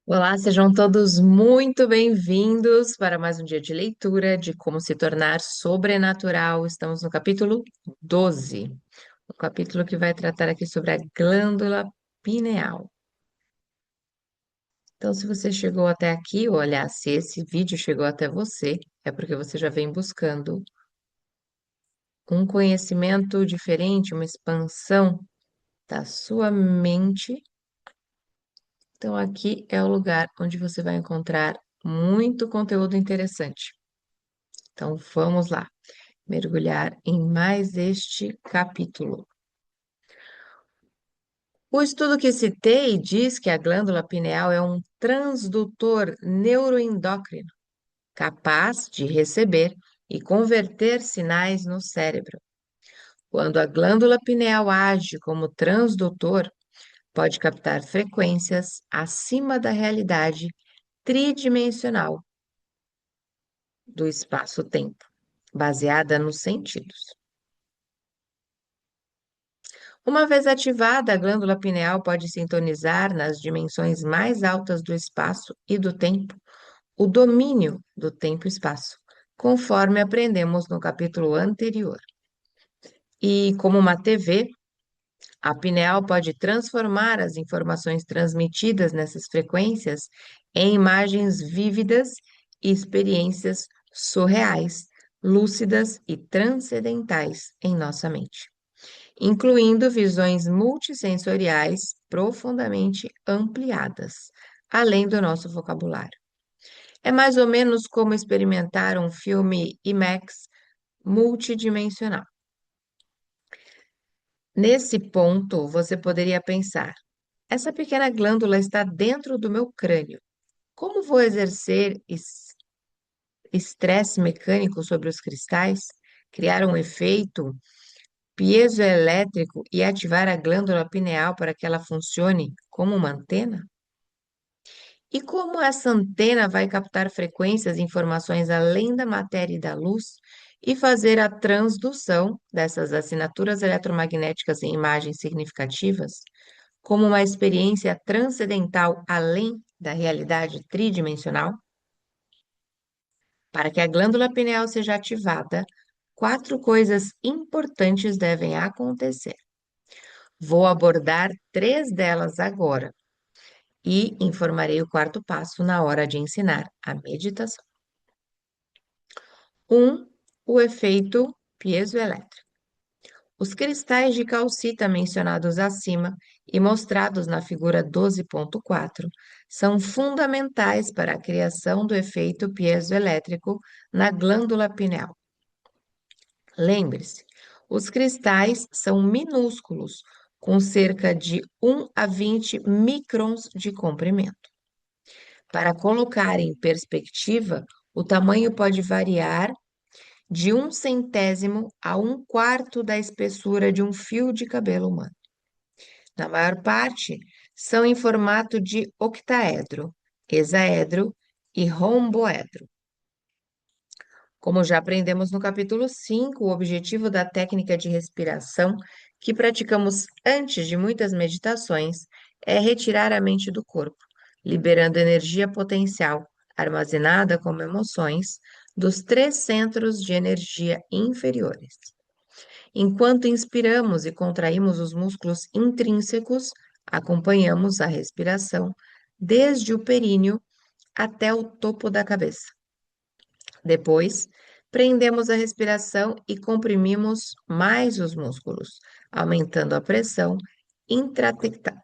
Olá, sejam todos muito bem-vindos para mais um dia de leitura de Como se tornar sobrenatural. Estamos no capítulo 12, o capítulo que vai tratar aqui sobre a glândula pineal. Então, se você chegou até aqui, ou aliás, se esse vídeo chegou até você, é porque você já vem buscando um conhecimento diferente, uma expansão da sua mente. Então, aqui é o lugar onde você vai encontrar muito conteúdo interessante. Então, vamos lá, mergulhar em mais este capítulo. O estudo que citei diz que a glândula pineal é um transdutor neuroendócrino capaz de receber e converter sinais no cérebro. Quando a glândula pineal age como transdutor, pode captar frequências acima da realidade tridimensional do espaço-tempo, baseada nos sentidos. Uma vez ativada, a glândula pineal pode sintonizar nas dimensões mais altas do espaço e do tempo, o domínio do tempo e espaço, conforme aprendemos no capítulo anterior. E como uma TV, a pineal pode transformar as informações transmitidas nessas frequências em imagens vívidas e experiências surreais, lúcidas e transcendentais em nossa mente, incluindo visões multissensoriais profundamente ampliadas, além do nosso vocabulário. É mais ou menos como experimentar um filme IMAX multidimensional. Nesse ponto, você poderia pensar: essa pequena glândula está dentro do meu crânio. Como vou exercer estresse mecânico sobre os cristais, criar um efeito piezoelétrico e ativar a glândula pineal para que ela funcione como uma antena? E como essa antena vai captar frequências e informações além da matéria e da luz e fazer a transdução dessas assinaturas eletromagnéticas em imagens significativas, como uma experiência transcendental além da realidade tridimensional? Para que a glândula pineal seja ativada, quatro coisas importantes devem acontecer. Vou abordar três delas agora e informarei o quarto passo na hora de ensinar a meditação. O efeito piezoelétrico. Os cristais de calcita mencionados acima e mostrados na figura 12.4 são fundamentais para a criação do efeito piezoelétrico na glândula pineal. Lembre-se, os cristais são minúsculos, com cerca de 1 a 20 microns de comprimento. Para colocar em perspectiva, o tamanho pode variar de 1/100º a 1/4 da espessura de um fio de cabelo humano. Na maior parte, são em formato de octaedro, hexaedro e romboedro. Como já aprendemos no capítulo 5, o objetivo da técnica de respiração que praticamos antes de muitas meditações é retirar a mente do corpo, liberando energia potencial armazenada como emoções dos três centros de energia inferiores. Enquanto inspiramos e contraímos os músculos intrínsecos, acompanhamos a respiração desde o períneo até o topo da cabeça. Depois, prendemos a respiração e comprimimos mais os músculos, aumentando a pressão intratecal.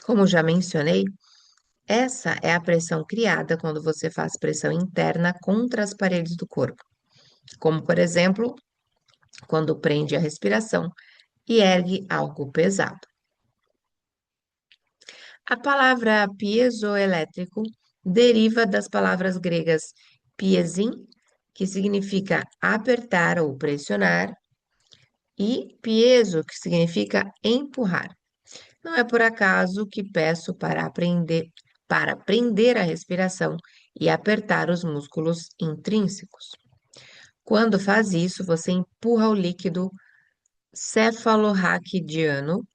Como já mencionei, essa é a pressão criada quando você faz pressão interna contra as paredes do corpo, como, por exemplo, quando prende a respiração e ergue algo pesado. A palavra piezoelétrico deriva das palavras gregas piesin, que significa apertar ou pressionar, e piezo, que significa empurrar. Não é por acaso que peço para prender a respiração e apertar os músculos intrínsecos. Quando faz isso, você empurra o líquido cefalorraquidiano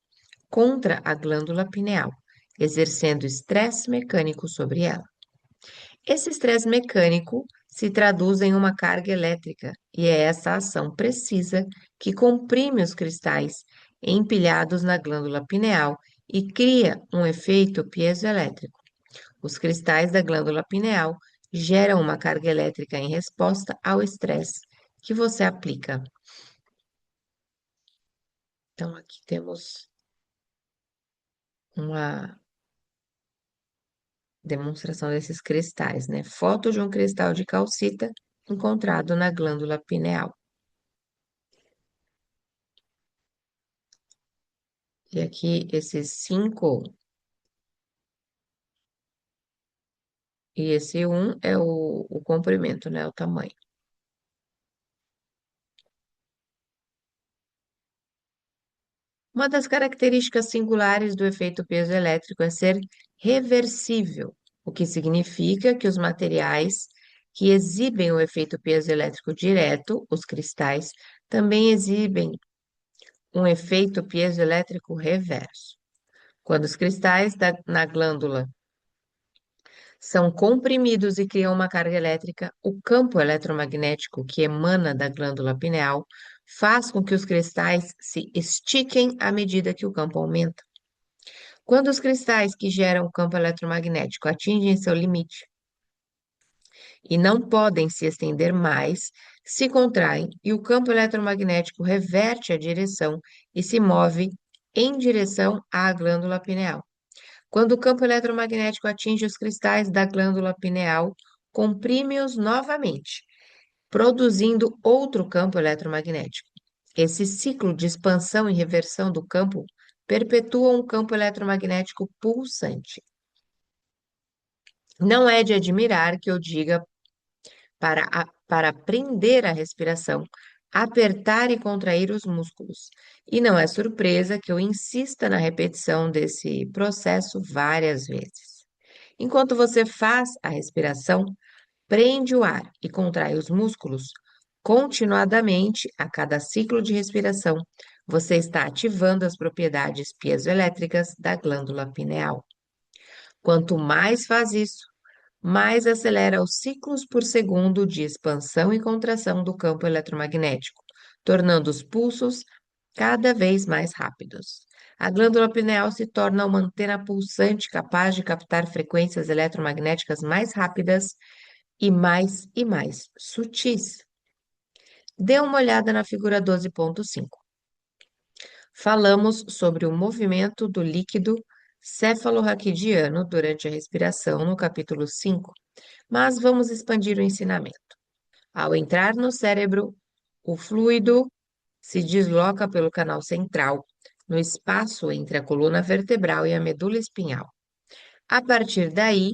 contra a glândula pineal, exercendo estresse mecânico sobre ela. Esse estresse mecânico se traduz em uma carga elétrica, e é essa ação precisa que comprime os cristais empilhados na glândula pineal e cria um efeito piezoelétrico. Os cristais da glândula pineal geram uma carga elétrica em resposta ao estresse que você aplica. Então, aqui temos uma demonstração desses cristais, né? Foto de um cristal de calcita encontrado na glândula pineal. E aqui esses 5 e esse é o comprimento, né? O tamanho. Uma das características singulares do efeito piezoelétrico é ser reversível, o que significa que os materiais que exibem o efeito piezoelétrico direto, os cristais, também exibem um efeito piezoelétrico reverso. Quando os cristais na glândula são comprimidos e criam uma carga elétrica, o campo eletromagnético que emana da glândula pineal faz com que os cristais se estiquem à medida que o campo aumenta. Quando os cristais que geram o campo eletromagnético atingem seu limite e não podem se estender mais, se contraem e o campo eletromagnético reverte a direção e se move em direção à glândula pineal. Quando o campo eletromagnético atinge os cristais da glândula pineal, comprime-os novamente, produzindo outro campo eletromagnético. Esse ciclo de expansão e reversão do campo perpetua um campo eletromagnético pulsante. Não é de admirar que eu diga para prender a respiração, apertar e contrair os músculos. E não é surpresa que eu insista na repetição desse processo várias vezes. Enquanto você faz a respiração, prende o ar e contrai os músculos continuadamente a cada ciclo de respiração. Você está ativando as propriedades piezoelétricas da glândula pineal. Quanto mais faz isso, mais acelera os ciclos por segundo de expansão e contração do campo eletromagnético, tornando os pulsos cada vez mais rápidos. A glândula pineal se torna uma antena pulsante capaz de captar frequências eletromagnéticas mais rápidas e mais sutis. Dê uma olhada na figura 12.5. Falamos sobre o movimento do líquido cefalorraquidiano durante a respiração no capítulo 5, mas vamos expandir o ensinamento. Ao entrar no cérebro, o fluido se desloca pelo canal central, no espaço entre a coluna vertebral e a medula espinhal. A partir daí,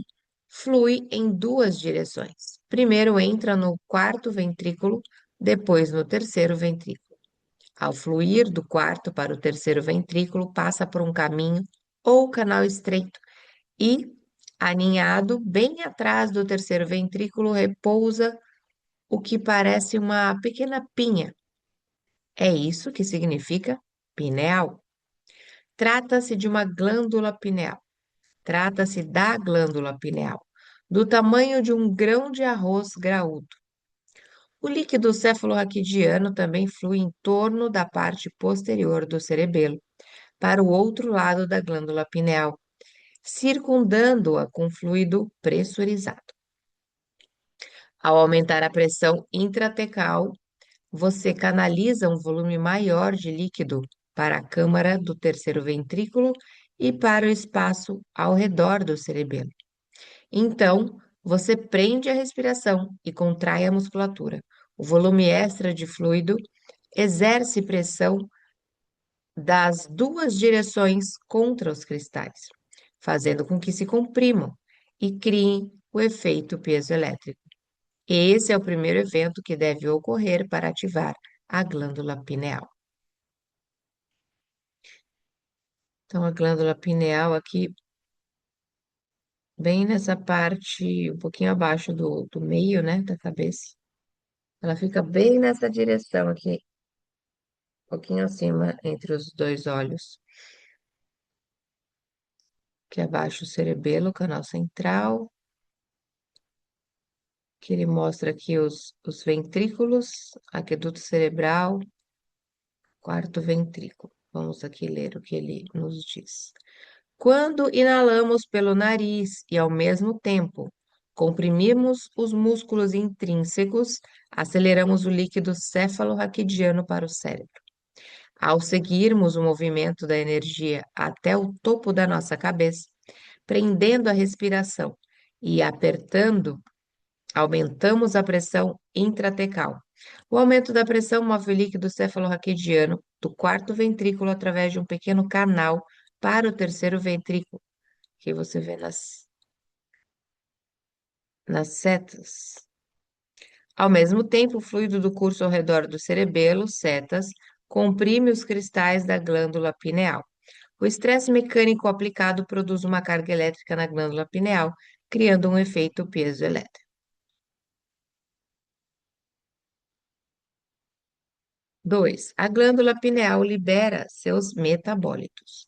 flui em duas direções. Primeiro entra no quarto ventrículo, depois no terceiro ventrículo. Ao fluir do quarto para o terceiro ventrículo, passa por um caminho ou canal estreito e, aninhado bem atrás do terceiro ventrículo, repousa o que parece uma pequena pinha. É isso que significa pineal. Trata-se de uma glândula pineal. Trata-se da glândula pineal, do tamanho de um grão de arroz graúdo. O líquido cefalorraquidiano também flui em torno da parte posterior do cerebelo, para o outro lado da glândula pineal, circundando-a com fluido pressurizado. Ao aumentar a pressão intratecal, você canaliza um volume maior de líquido para a câmara do terceiro ventrículo e para o espaço ao redor do cerebelo. Então, você prende a respiração e contrai a musculatura. O volume extra de fluido exerce pressão das duas direções contra os cristais, fazendo com que se comprimam e criem o efeito piezoelétrico. Esse é o primeiro evento que deve ocorrer para ativar a glândula pineal. Então, a glândula pineal aqui, bem nessa parte, um pouquinho abaixo do meio, né, da cabeça. Ela fica bem nessa direção aqui, um pouquinho acima entre os dois olhos. Aqui abaixo o cerebelo, canal central, que ele mostra aqui os ventrículos, aqueduto cerebral, quarto ventrículo. Vamos aqui ler o que ele nos diz. Quando inalamos pelo nariz e, ao mesmo tempo, comprimimos os músculos intrínsecos, aceleramos o líquido céfalo-raquidiano para o cérebro. Ao seguirmos o movimento da energia até o topo da nossa cabeça, prendendo a respiração e apertando, aumentamos a pressão intratecal. O aumento da pressão move o líquido cefalorraquidiano do quarto ventrículo através de um pequeno canal para o terceiro ventrículo, que você vê nas setas. Ao mesmo tempo, o fluido do curso ao redor do cerebelo, setas, comprime os cristais da glândula pineal. O estresse mecânico aplicado produz uma carga elétrica na glândula pineal, criando um efeito piezoelétrico. 2. A glândula pineal libera seus metabólitos.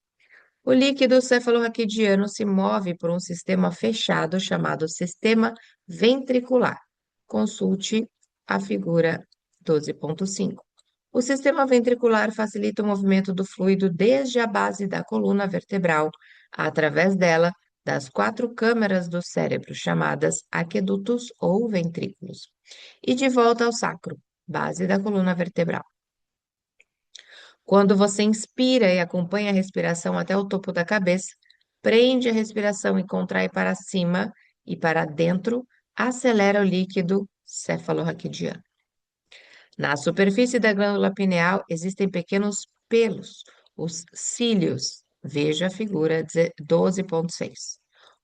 O líquido cefalorraquidiano se move por um sistema fechado chamado sistema ventricular. Consulte a figura 12.5. O sistema ventricular facilita o movimento do fluido desde a base da coluna vertebral, através dela, das quatro câmaras do cérebro, chamadas aquedutos ou ventrículos, e de volta ao sacro, base da coluna vertebral. Quando você inspira e acompanha a respiração até o topo da cabeça, prende a respiração e contrai para cima e para dentro, acelera o líquido cefalorraquidiano. Na superfície da glândula pineal existem pequenos pelos, os cílios. Veja a figura 12.6.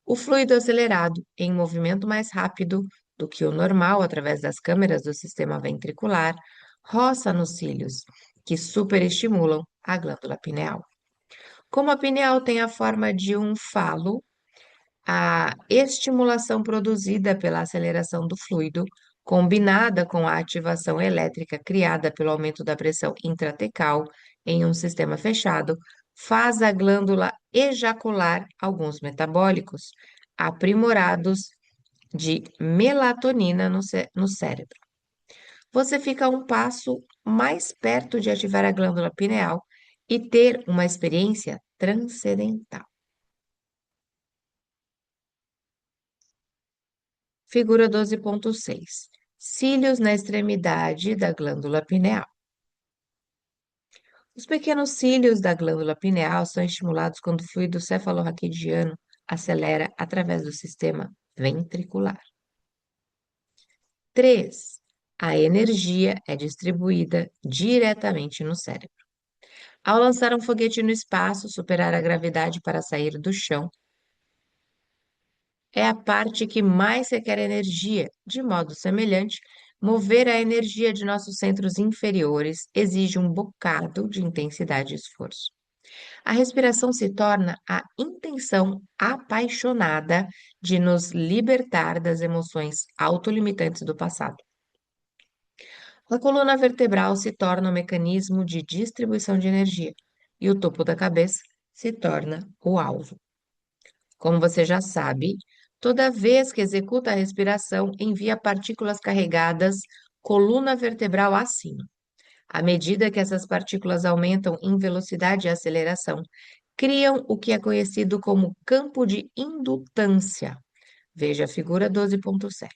O fluido acelerado, em movimento mais rápido do que o normal através das câmeras do sistema ventricular, roça nos cílios, que superestimulam a glândula pineal. Como a pineal tem a forma de um falo, a estimulação produzida pela aceleração do fluido, combinada com a ativação elétrica criada pelo aumento da pressão intratecal em um sistema fechado, faz a glândula ejacular alguns metabólicos aprimorados de melatonina no cérebro. Você fica um passo mais perto de ativar a glândula pineal e ter uma experiência transcendental. Figura 12.6. Cílios na extremidade da glândula pineal. Os pequenos cílios da glândula pineal são estimulados quando o fluido cefalorraquidiano acelera através do sistema ventricular. 3. A energia é distribuída diretamente no cérebro. Ao lançar um foguete no espaço, superar a gravidade para sair do chão, é a parte que mais requer energia. De modo semelhante, mover a energia de nossos centros inferiores exige um bocado de intensidade e esforço. A respiração se torna a intenção apaixonada de nos libertar das emoções autolimitantes do passado. A coluna vertebral se torna o mecanismo de distribuição de energia e o topo da cabeça se torna o alvo. Como você já sabe, toda vez que executa a respiração, envia partículas carregadas coluna vertebral acima. À medida que essas partículas aumentam em velocidade e aceleração, criam o que é conhecido como campo de indutância. Veja a figura 12.7.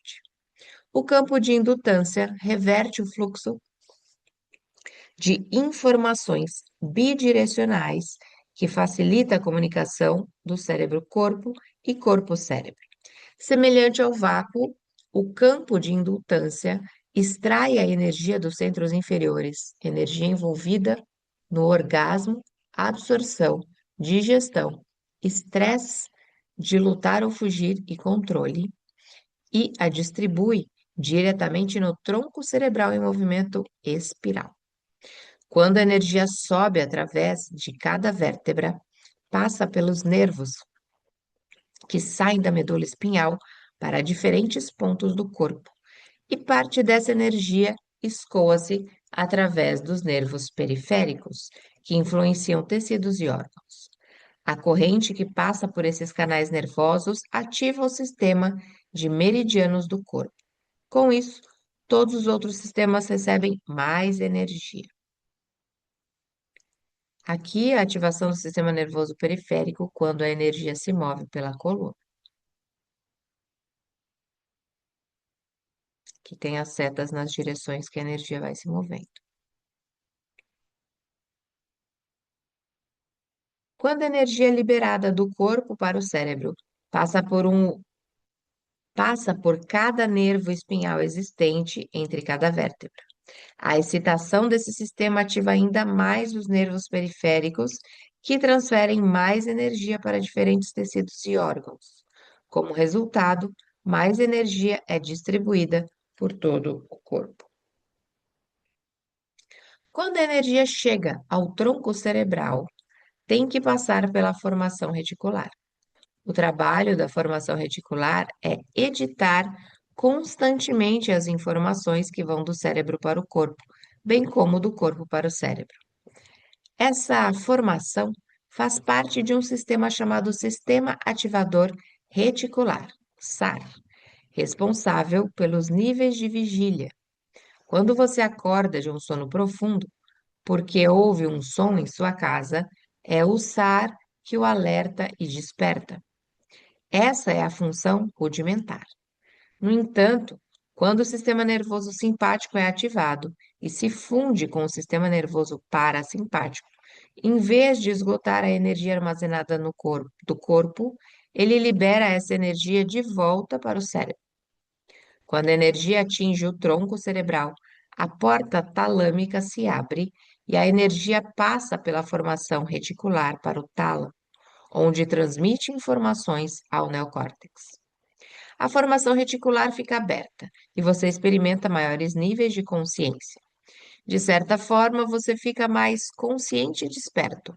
O campo de indutância reverte o fluxo de informações bidirecionais que facilita a comunicação do cérebro-corpo e corpo-cérebro. Semelhante ao vácuo, o campo de indutância extrai a energia dos centros inferiores, energia envolvida no orgasmo, absorção, digestão, estresse de lutar ou fugir e controle, e a distribui diretamente no tronco cerebral em movimento espiral. Quando a energia sobe através de cada vértebra, passa pelos nervos que saem da medula espinhal para diferentes pontos do corpo, e parte dessa energia escoa-se através dos nervos periféricos, que influenciam tecidos e órgãos. A corrente que passa por esses canais nervosos ativa o sistema de meridianos do corpo. Com isso, todos os outros sistemas recebem mais energia. Aqui, a ativação do sistema nervoso periférico quando a energia se move pela coluna, que tem as setas nas direções que a energia vai se movendo. Quando a energia liberada do corpo para o cérebro passa por passa por cada nervo espinhal existente entre cada vértebra. A excitação desse sistema ativa ainda mais os nervos periféricos, que transferem mais energia para diferentes tecidos e órgãos. Como resultado, mais energia é distribuída por todo o corpo. Quando a energia chega ao tronco cerebral, tem que passar pela formação reticular. O trabalho da formação reticular é editar constantemente as informações que vão do cérebro para o corpo, bem como do corpo para o cérebro. Essa formação faz parte de um sistema chamado Sistema Ativador Reticular, SAR, responsável pelos níveis de vigília. Quando você acorda de um sono profundo, porque houve um som em sua casa, é o SAR que o alerta e desperta. Essa é a função rudimentar. No entanto, quando o sistema nervoso simpático é ativado e se funde com o sistema nervoso parasimpático, em vez de esgotar a energia armazenada no corpo, do corpo, ele libera essa energia de volta para o cérebro. Quando a energia atinge o tronco cerebral, a porta talâmica se abre e a energia passa pela formação reticular para o tálamo, onde transmite informações ao neocórtex. A formação reticular fica aberta e você experimenta maiores níveis de consciência. De certa forma, você fica mais consciente e desperto.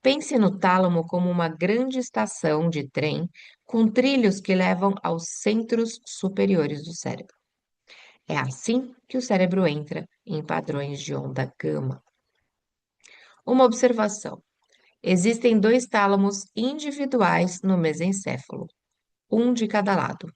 Pense no tálamo como uma grande estação de trem com trilhos que levam aos centros superiores do cérebro. É assim que o cérebro entra em padrões de onda gama. Uma observação: existem dois tálamos individuais no mesencéfalo, um de cada lado,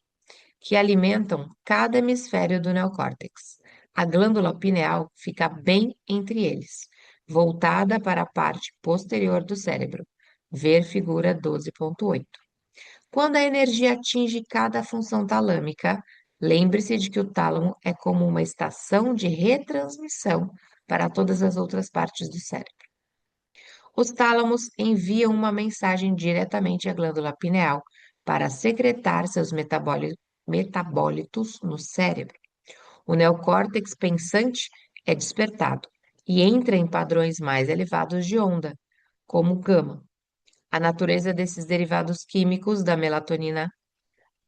que alimentam cada hemisfério do neocórtex. A glândula pineal fica bem entre eles, voltada para a parte posterior do cérebro. Ver figura 12.8. Quando a energia atinge cada função talâmica, lembre-se de que o tálamo é como uma estação de retransmissão para todas as outras partes do cérebro. Os tálamos enviam uma mensagem diretamente à glândula pineal para secretar seus metabólitos no cérebro. O neocórtex pensante é despertado e entra em padrões mais elevados de onda, como gama. A natureza desses derivados químicos da melatonina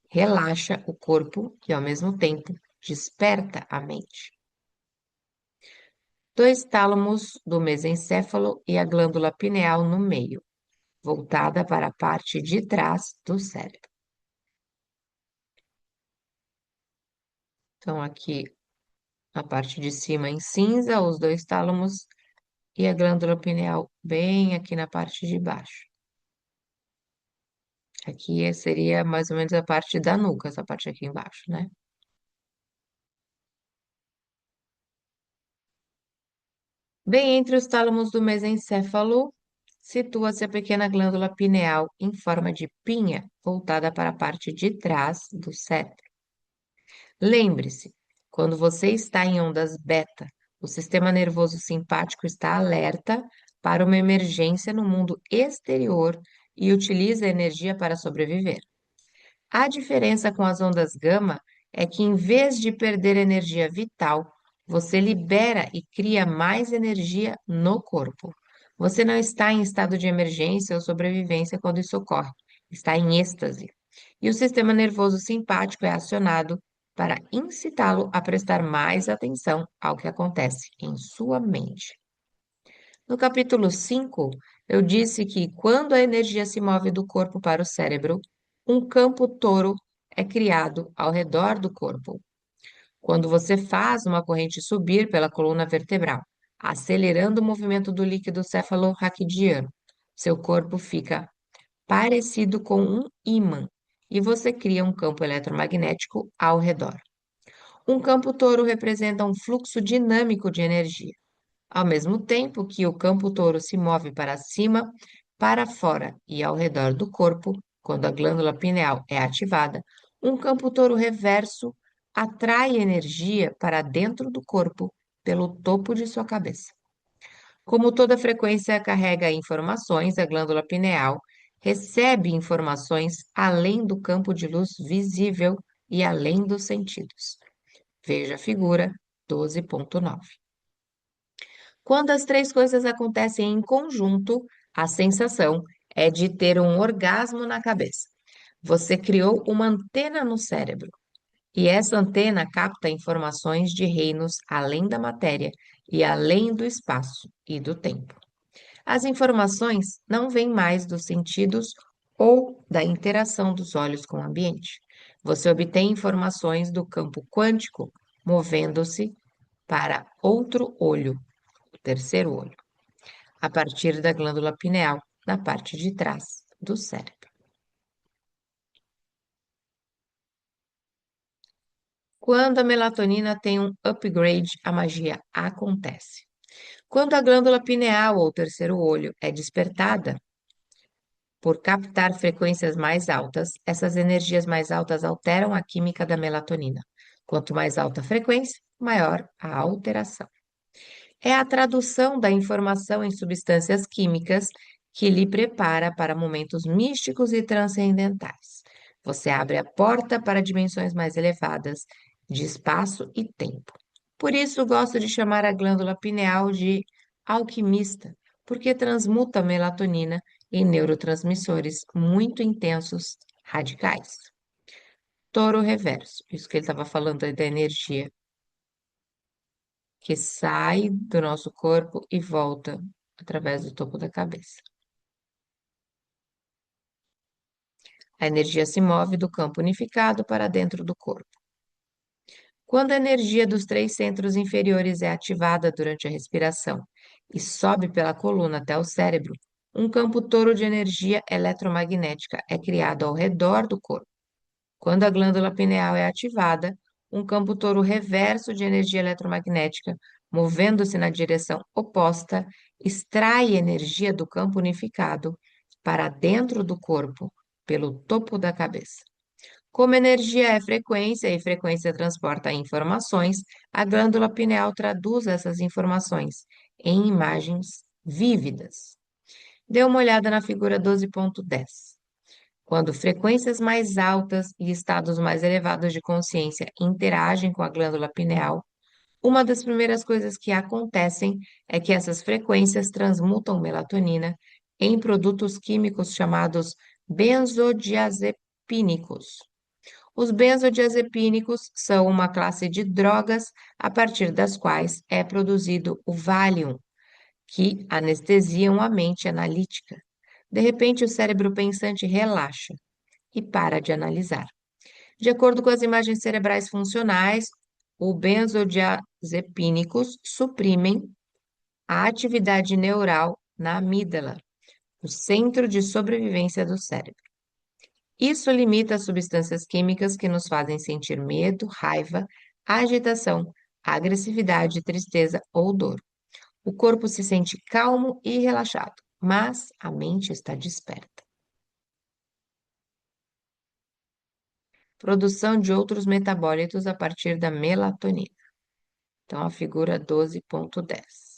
relaxa o corpo e, ao mesmo tempo, desperta a mente. Dois tálamos do mesencéfalo e a glândula pineal no meio, voltada para a parte de trás do cérebro. Então, aqui a parte de cima em cinza, os dois tálamos e a glândula pineal bem aqui na parte de baixo. Aqui seria mais ou menos a parte da nuca, essa parte aqui embaixo, né? Bem entre os tálamos do mesencéfalo, situa-se a pequena glândula pineal em forma de pinha, voltada para a parte de trás do cérebro. Lembre-se, quando você está em ondas beta, o sistema nervoso simpático está alerta para uma emergência no mundo exterior e utiliza a energia para sobreviver. A diferença com as ondas gama é que, em vez de perder energia vital, você libera e cria mais energia no corpo. Você não está em estado de emergência ou sobrevivência quando isso ocorre, está em êxtase. E o sistema nervoso simpático é acionado para incitá-lo a prestar mais atenção ao que acontece em sua mente. No capítulo 5, eu disse que quando a energia se move do corpo para o cérebro, um campo toro é criado ao redor do corpo. Quando você faz uma corrente subir pela coluna vertebral, acelerando o movimento do líquido cefalorraquidiano, seu corpo fica parecido com um ímã, e você cria um campo eletromagnético ao redor. Um campo toro representa um fluxo dinâmico de energia. Ao mesmo tempo que o campo toro se move para cima, para fora e ao redor do corpo, quando a glândula pineal é ativada, um campo toro reverso atrai energia para dentro do corpo pelo topo de sua cabeça. Como toda frequência carrega informações, a glândula pineal recebe informações além do campo de luz visível e além dos sentidos. Veja a figura 12.9. Quando as três coisas acontecem em conjunto, a sensação é de ter um orgasmo na cabeça. Você criou uma antena no cérebro, e essa antena capta informações de reinos além da matéria e além do espaço e do tempo. As informações não vêm mais dos sentidos ou da interação dos olhos com o ambiente. Você obtém informações do campo quântico movendo-se para outro olho, o terceiro olho, a partir da glândula pineal, na parte de trás do cérebro. Quando a melatonina tem um upgrade, a magia acontece. Quando a glândula pineal ou terceiro olho é despertada, por captar frequências mais altas, essas energias mais altas alteram a química da melatonina. Quanto mais alta a frequência, maior a alteração. É a tradução da informação em substâncias químicas que lhe prepara para momentos místicos e transcendentais. Você abre a porta para dimensões mais elevadas de espaço e tempo. Por isso, gosto de chamar a glândula pineal de alquimista, porque transmuta a melatonina em neurotransmissores muito intensos, radicais. Touro reverso, isso que ele estava falando aí da energia que sai do nosso corpo e volta através do topo da cabeça. A energia se move do campo unificado para dentro do corpo. Quando a energia dos três centros inferiores é ativada durante a respiração e sobe pela coluna até o cérebro, um campo touro de energia eletromagnética é criado ao redor do corpo. Quando a glândula pineal é ativada, um campo touro reverso de energia eletromagnética, movendo-se na direção oposta, extrai energia do campo unificado para dentro do corpo, pelo topo da cabeça. Como energia é frequência e frequência transporta informações, a glândula pineal traduz essas informações em imagens vívidas. Dê uma olhada na figura 12.10. Quando frequências mais altas e estados mais elevados de consciência interagem com a glândula pineal, uma das primeiras coisas que acontecem é que essas frequências transmutam melatonina em produtos químicos chamados benzodiazepínicos. Os benzodiazepínicos são uma classe de drogas a partir das quais é produzido o Valium, que anestesiam a mente analítica. De repente, o cérebro pensante relaxa e para de analisar. De acordo com as imagens cerebrais funcionais, os benzodiazepínicos suprimem a atividade neural na amígdala, o centro de sobrevivência do cérebro. Isso limita as substâncias químicas que nos fazem sentir medo, raiva, agitação, agressividade, tristeza ou dor. O corpo se sente calmo e relaxado, mas a mente está desperta. Produção de outros metabólitos a partir da melatonina. Então, a figura 12.10.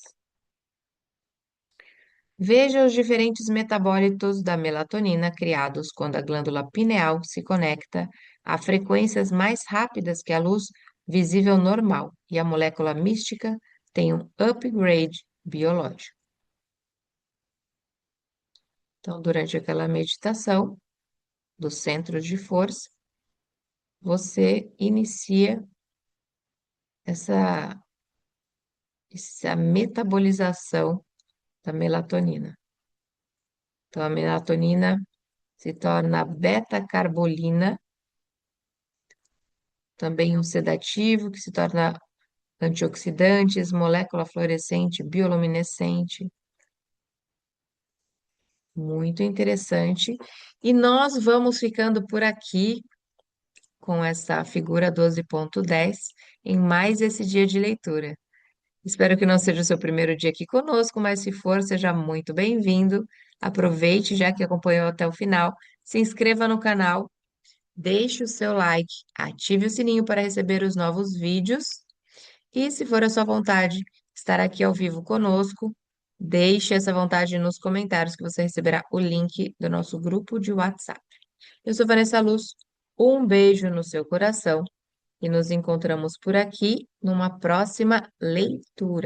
Veja os diferentes metabólitos da melatonina criados quando a glândula pineal se conecta a frequências mais rápidas que a luz visível normal e a molécula mística tem um upgrade biológico. Então, durante aquela meditação do centro de força, você inicia essa, essa metabolização da melatonina. Então, a melatonina se torna beta-carbolina, também um sedativo, que se torna antioxidantes, molécula fluorescente, bioluminescente. Muito interessante. E nós vamos ficando por aqui com essa figura 12.10 em mais esse dia de leitura. Espero que não seja o seu primeiro dia aqui conosco, mas se for, seja muito bem-vindo. Aproveite, já que acompanhou até o final, se inscreva no canal, deixe o seu like, ative o sininho para receber os novos vídeos e, se for a sua vontade, estar aqui ao vivo conosco, deixe essa vontade nos comentários que você receberá o link do nosso grupo de WhatsApp. Eu sou Vanessa Luz, um beijo no seu coração e nos encontramos por aqui numa próxima leitura.